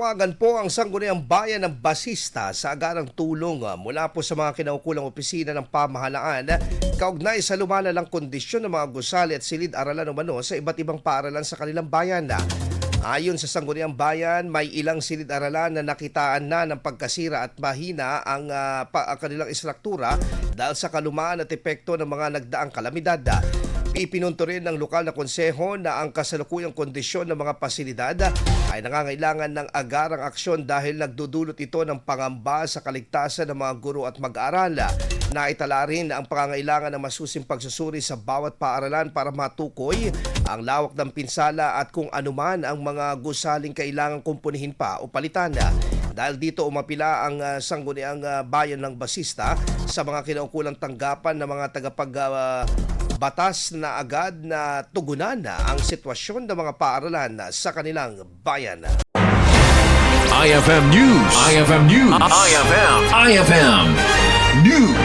Nanawagan po ang Sangguniang Bayan ng Basista sa Agarang Tulong mula po sa mga kinaukulang opisina ng pamahalaan kaugnay sa lumalalang kondisyon ng mga gusali at silid-aralan umano sa iba't ibang paaralan sa kanilang bayan. Ayon sa Sangguniang Bayan, may ilang silid-aralan na nakitaan na ng pagkasira at mahina ang kanilang istruktura dahil sa kalumaan at epekto ng mga nagdaang kalamidad. Ipinunto rin ng lokal na konseho na ang kasalukuyang kondisyon ng mga pasilidad ay nangangailangan ng agarang aksyon dahil nagdudulot ito ng pangamba sa kaligtasan ng mga guro at mag-aaral. Naitala rin ang pangangailangan ng masusing pagsusuri sa bawat paaralan para matukoy ang lawak ng pinsala at kung anuman ang mga gusaling kailangang kumpunihin pa o palitan. Dahil dito umapila ang Sangguniang Bayan ng Basista sa mga kinaukulang tanggapan ng mga batas na agad na tugunan ang sitwasyon ng mga paaralan sa kanilang bayan. IFM News. IFM News. IFM News.